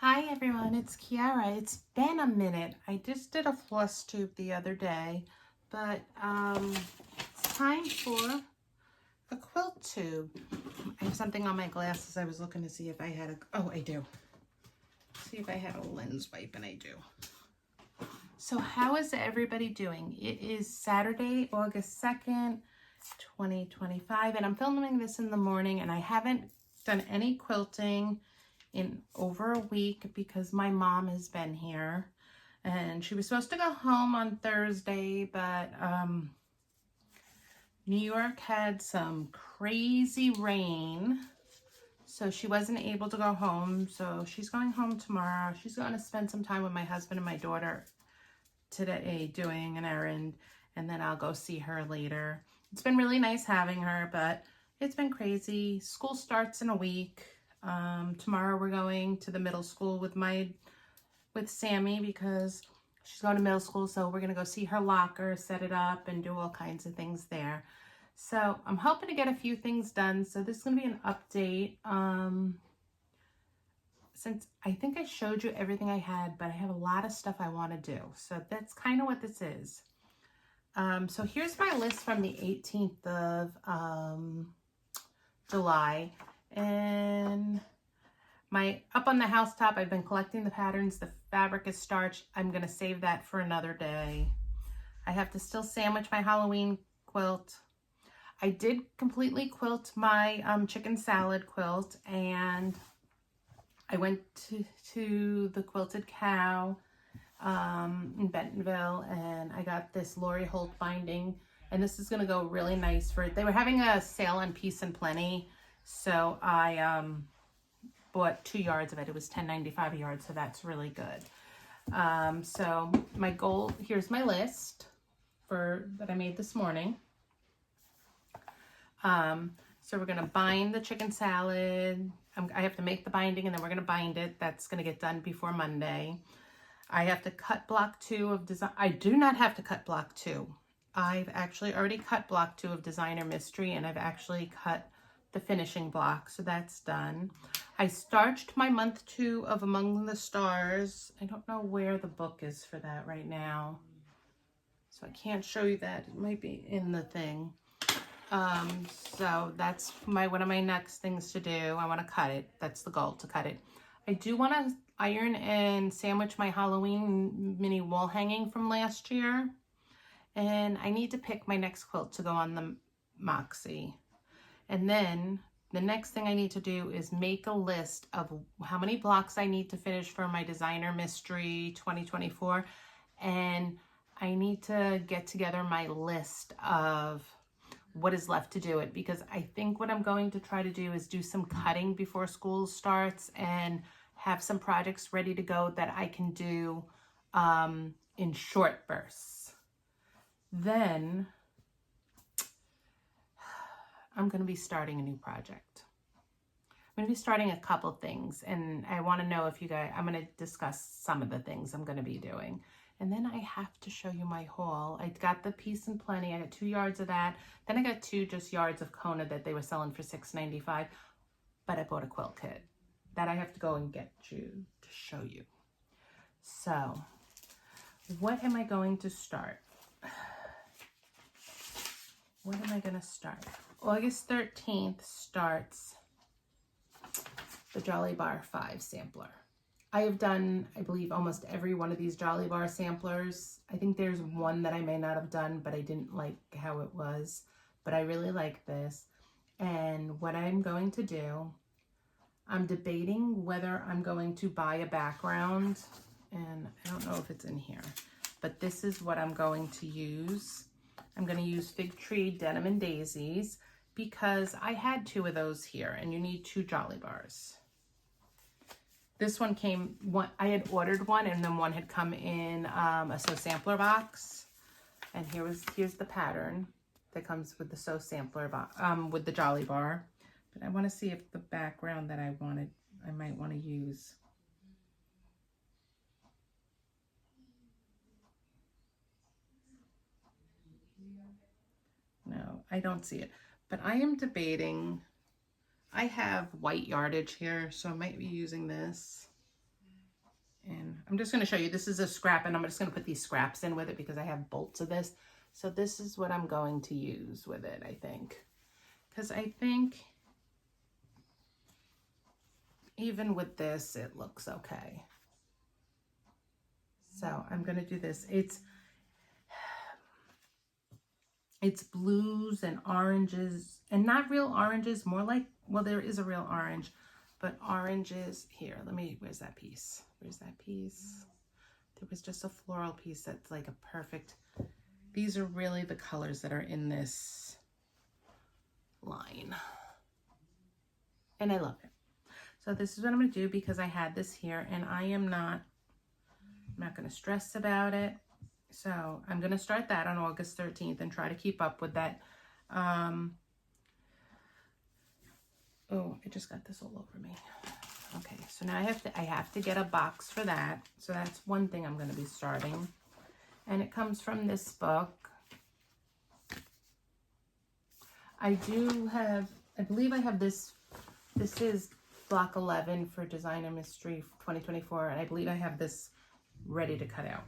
Hi everyone, it's Kiara. It's been a minute. I just did a floss tube the other day, but it's time for a quilt tube. I have something on my glasses. I was looking to see if I had I do. See if I had a lens wipe, and I do. So how is everybody doing? It is Saturday, August 2nd, 2025, and I'm filming this in the morning, and I haven't done any quilting in over a week because my mom has been here, and she was supposed to go home on Thursday, but New York had some crazy rain, so she wasn't able to go home. So she's going home tomorrow. She's going to spend some time with my husband and my daughter today doing an errand, and then I'll go see her later. It's been really nice having her, but it's been crazy. School starts in a week. Tomorrow we're going to the middle school with Sammy because she's going to middle school, so we're gonna go see her locker, set it up, and do all kinds of things there. So I'm hoping to get a few things done. So this is gonna be an update. Since I think I showed you everything I had, but I have a lot of stuff I want to do. So that's kind of what this is. So here's my list from the 18th of July. And up on the housetop, I've been collecting the patterns. The fabric is starched. I'm going to save that for another day. I have to still sandwich my Halloween quilt. I did completely quilt my chicken salad quilt, and I went to the Quilted Cow in Bentonville, and I got this Lori Holt binding, and this is going to go really nice for it. They were having a sale on Peace and Plenty, so I bought 2 yards of it. It was $10.95 a yard, so that's really good. So my goal, here's my list that I made this morning. So we're gonna bind the chicken salad. I have to make the binding, and then we're gonna bind it. That's gonna get done before Monday. I have to cut block 2 of design. I do not have to cut block 2. I've actually already cut block 2 of Designer Mystery, and I've actually cut the finishing block, so that's done. I starched my month 2 of Among the Stars. I don't know where the book is for that right now, so I can't show you that. It might be in the thing. So that's one of my next things to do. I want to cut it. That's the goal, to cut it. I do want to iron and sandwich my Halloween mini wall hanging from last year, and I need to pick my next quilt to go on the Moxie. And then the next thing I need to do is make a list of how many blocks I need to finish for my Designer Mystery 2024. And I need to get together my list of what is left to do it, because I think what I'm going to try to do is do some cutting before school starts and have some projects ready to go that I can do in short bursts. Then I'm going to be starting a new project. I'm going to be starting a couple things, and I want to know if you guys, I'm going to discuss some of the things I'm going to be doing. And then I have to show you my haul. I got the Peace and Plenty. I got 2 yards of that. Then I got 2 just yards of Kona that they were selling for $6.95. But I bought a quilt kit that I have to go and get you to show you. So what am I going to start? What am I going to start? August 13th starts the Jolly Bar 5 sampler. I have done, I believe, almost every one of these Jolly Bar samplers. I think there's one that I may not have done, but I didn't like how it was. But I really like this. And what I'm going to do, I'm debating whether I'm going to buy a background. And I don't know if it's in here, but this is what I'm going to use. I'm going to use Fig Tree Denim and Daisies because I had 2 of those here, and you need 2 Jolly Bars. This one I had ordered one, and then one had come in a Sew Sampler box. And here's the pattern that comes with the Sew Sampler box, with the Jolly Bar. But I want to see if the background that I might want to use. No, I don't see it. But I am debating. I have white yardage here, so I might be using this. And I'm just going to show you, this is a scrap, and I'm just going to put these scraps in with it because I have bolts of this. So this is what I'm going to use with it, I think. Because I think even with this, it looks okay. So I'm going to do this. It's blues and oranges, and not real oranges, more like, well, there is a real orange, but oranges. Here, where's that piece? Where's that piece? There was just a floral piece that's like a perfect, these are really the colors that are in this line. And I love it. So this is what I'm going to do because I had this here, and I'm not going to stress about it. So I'm going to start that on August 13th and try to keep up with that. Oh, I just got this all over me. Okay, so now I have to get a box for that. So that's one thing I'm going to be starting. And it comes from this book. I believe I have this. This is block 11 for Design and Mystery 2024. And I believe I have this ready to cut out.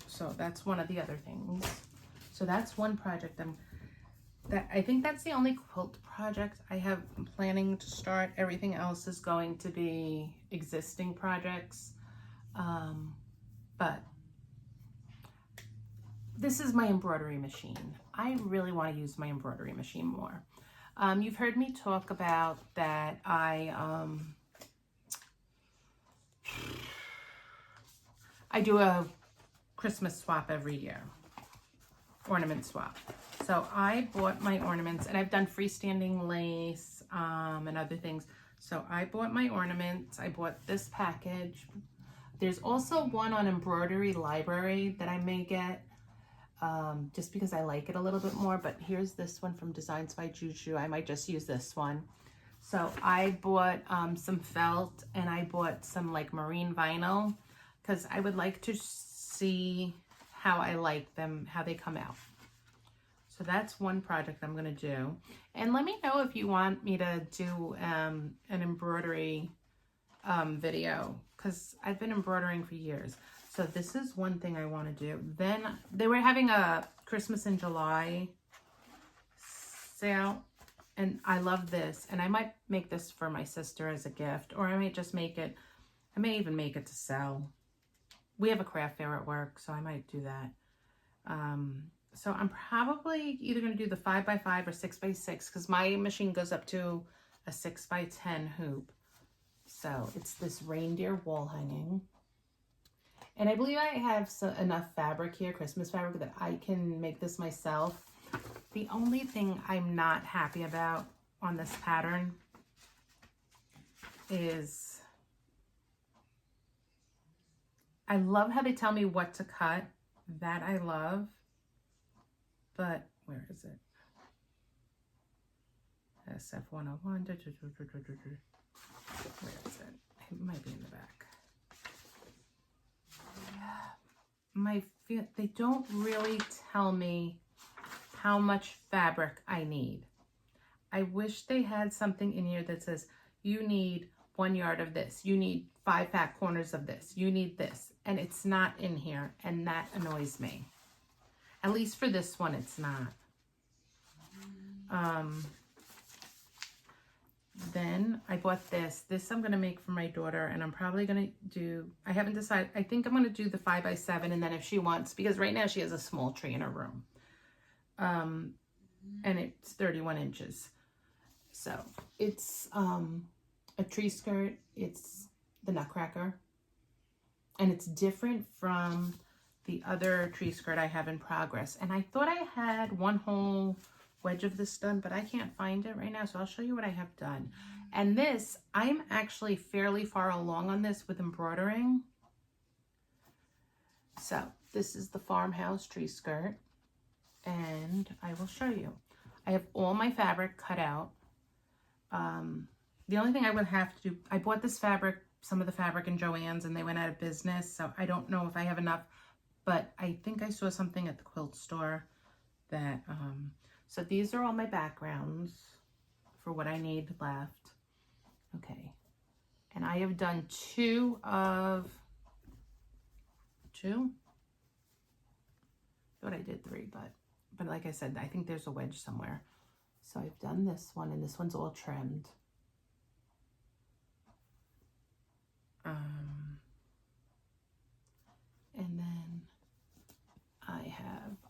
So that's one of the other things. So that's one project I think that's the only quilt project I have planning to start. Everything else is going to be existing projects. But this is my embroidery machine. I really want to use my embroidery machine more. You've heard me talk about that I do a Christmas swap every year, ornament swap. So I bought my ornaments, and I've done freestanding lace and other things. So I bought my ornaments. I bought this package. There's also one on Embroidery Library that I may get just because I like it a little bit more. But here's this one from Designs by Juju. I might just use this one. So I bought some felt, and I bought some like marine vinyl because I would like to see how I like them, how they come out. So that's one project I'm going to do. And let me know if you want me to do an embroidery video, because I've been embroidering for years. So this is one thing I want to do. Then they were having a Christmas in July sale, and I love this. And I might make this for my sister as a gift, or I might just make it, I may even make it to sell. We have a craft fair at work, so I might do that. So I'm probably either going to do the 5x5 or 6x6 because my machine goes up to a 6x10 hoop. So it's this reindeer wall hanging. And I believe I have enough fabric here, Christmas fabric, that I can make this myself. The only thing I'm not happy about on this pattern is I love how they tell me what to cut. That I love. But where is it? SF101. Where is it? It might be in the back. They don't really tell me how much fabric I need. I wish they had something in here that says you need 1 yard of this. You need 5 fat corners of this. You need this. And it's not in here. And that annoys me. At least for this one, it's not. Then I bought this. This I'm going to make for my daughter. And I'm probably going to do, I haven't decided. I think I'm going to do the 5x7. And then if she wants, because right now she has a small tree in her room. And it's 31 inches. So it's a tree skirt. It's the Nutcracker. And it's different from the other tree skirt I have in progress. And I thought I had one whole wedge of this done, but I can't find it right now. So I'll show you what I have done. And this, I'm actually fairly far along on this with embroidering. So this is the farmhouse tree skirt. And I will show you. I have all my fabric cut out. The only thing I would have to do, I bought this fabric, some of the fabric in Joann's, and they went out of business. So I don't know if I have enough. But I think I saw something at the quilt store that, so these are all my backgrounds for what I need left. Okay. And I have done 2 of 2. Thought I did 3, but like I said, I think there's a wedge somewhere. So I've done this one, and this one's all trimmed. And then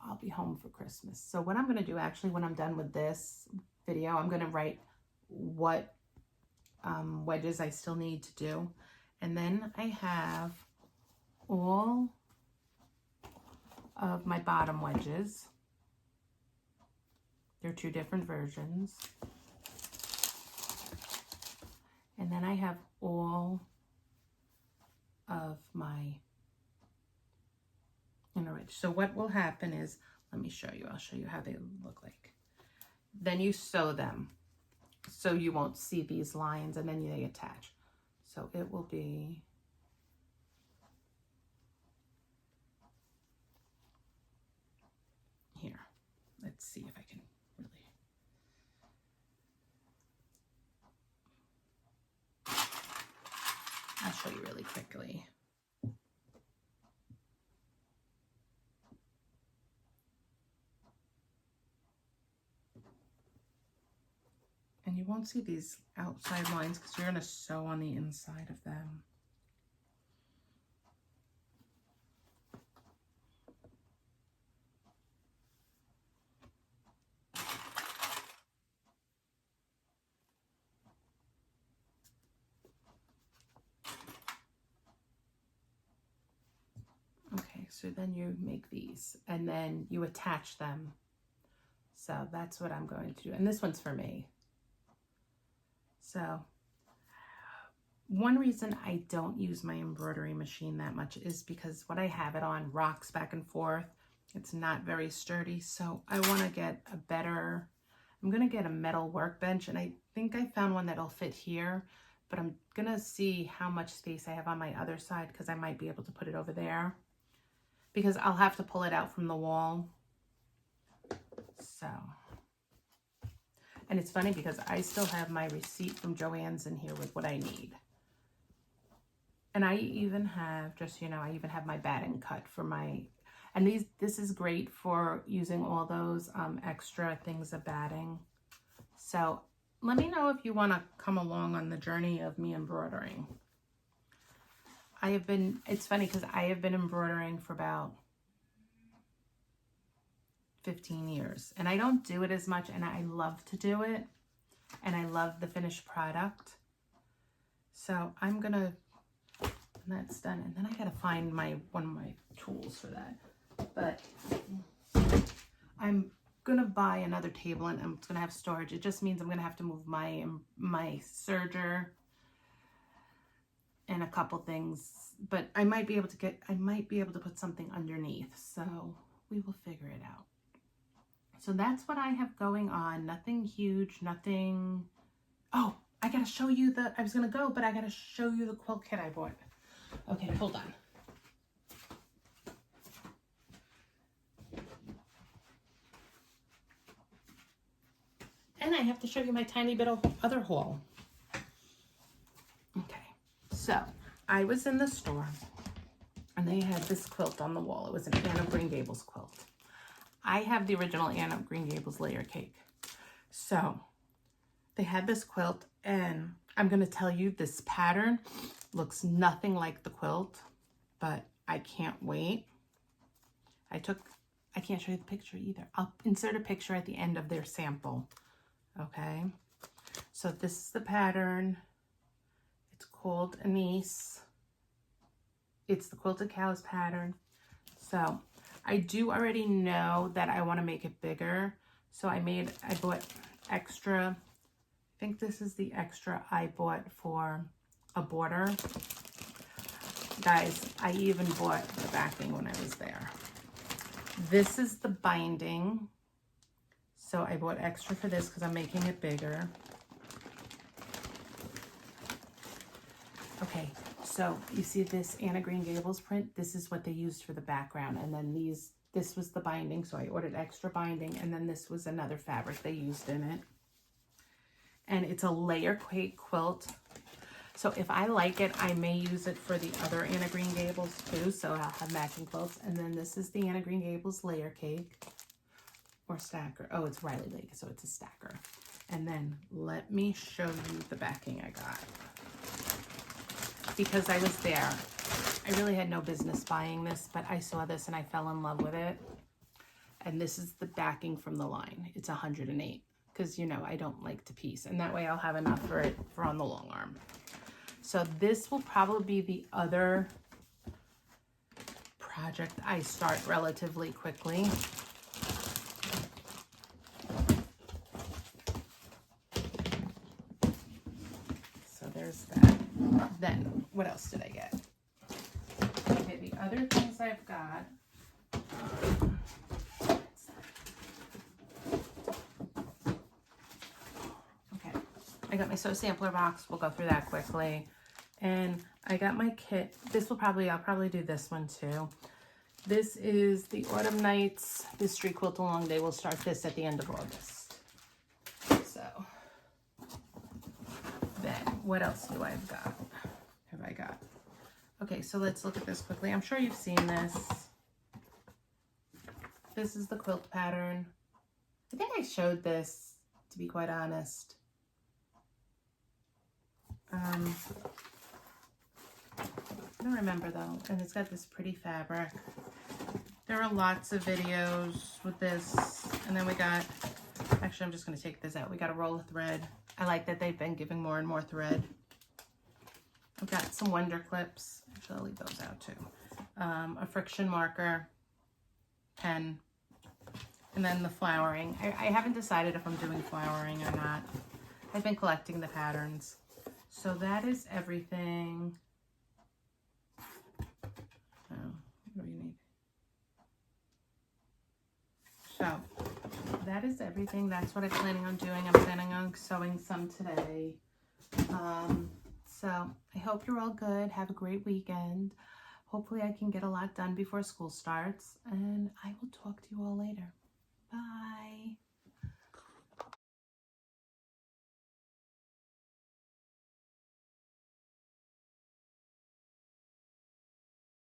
I'll be home for Christmas. So what I'm going to do, actually, when I'm done with this video, I'm going to write what wedges I still need to do. And then I have all of my bottom wedges. They're 2 different versions. And then I have all of my inner wedge. So what will happen is, let me show you. I'll show you how they look like. Then you sew them so you won't see these lines, and then they attach. So it will be here. Let's see if I can really. I'll show you really quickly. And you won't see these outside lines because you're going to sew on the inside of them. Okay, so then you make these and then you attach them. So that's what I'm going to do. And this one's for me. So one reason I don't use my embroidery machine that much is because what I have it on rocks back and forth. It's not very sturdy. So I want to get a better, I'm going to get a metal workbench, and I think I found one that'll fit here, but I'm going to see how much space I have on my other side because I might be able to put it over there because I'll have to pull it out from the wall. So, and it's funny because I still have my receipt from Joann's in here with what I need. And I even have, just, you know, I even have my batting cut for my, and this is great for using all those extra things of batting. So let me know if you want to come along on the journey of me embroidering. It's funny because I have been embroidering for about 15 years, and I don't do it as much, and I love to do it, and I love the finished product. So I'm gonna, and that's done, and then I gotta find one of my tools for that. But I'm gonna buy another table, and it's gonna have storage. It just means I'm gonna have to move my serger and a couple things, but I might be able to put something underneath. So we will figure it out. So that's what I have going on. Nothing huge, nothing. Oh, I gotta show you I was gonna go, but I gotta show you the quilt kit I bought. Okay, hold on. And I have to show you my tiny bit of other haul. Okay, so I was in the store and they had this quilt on the wall. It was an Anne of Green Gables quilt. I have the original Anne of Green Gables layer cake. So they had this quilt, and I'm going to tell you this pattern looks nothing like the quilt, but I can't wait. I can't show you the picture either. I'll insert a picture at the end of their sample. Okay. So this is the pattern. It's called Anise. It's the Quilted Cows pattern. So I do already know that I want to make it bigger. So I bought extra, I think this is the extra I bought for a border. Guys, I even bought the backing when I was there. This is the binding. So I bought extra for this because I'm making it bigger. Okay, so you see this Anne of Green Gables print? This is what they used for the background. And then this was the binding. So I ordered extra binding. And then this was another fabric they used in it. And it's a layer cake quilt. So if I like it, I may use it for the other Anna Green Gables too. So I'll have matching quilts. And then this is the Anna Green Gables layer cake or stacker. Oh, it's Riley Lake, so it's a stacker. And then let me show you the backing I got. Because I was there. I really had no business buying this, but I saw this and I fell in love with it. And this is the backing from the line. It's 108 because, you know, I don't like to piece. And that way I'll have enough for it for on the long arm. So this will probably be the other project I start relatively quickly. So there's that. Then, what else did I get? Okay, the other things I've got. Okay, I got my sew sampler box. We'll go through that quickly. And I got my kit. I'll probably do this one too. This is the Autumn Nights Mystery Quilt Along Day. We'll start this at the end of August. So, then what else do I've got? Have I got? Okay, so let's look at this quickly. I'm sure you've seen this. This is the quilt pattern. I think I showed this, to be quite honest. I don't remember though, and it's got this pretty fabric. There are lots of videos with this, and then we got, actually I'm just going to take this out. We got a roll of thread. I like that they've been giving more and more thread. I've got some Wonder clips. Actually, I'll leave those out too. A friction marker, pen, and then the flowering. I haven't decided if I'm doing flowering or not. I've been collecting the patterns. So that is everything. What do you need? So that is everything. That's what I'm planning on doing. I'm planning on sewing some today. So I hope you're all good. Have a great weekend. Hopefully I can get a lot done before school starts, and I will talk to you all later. Bye.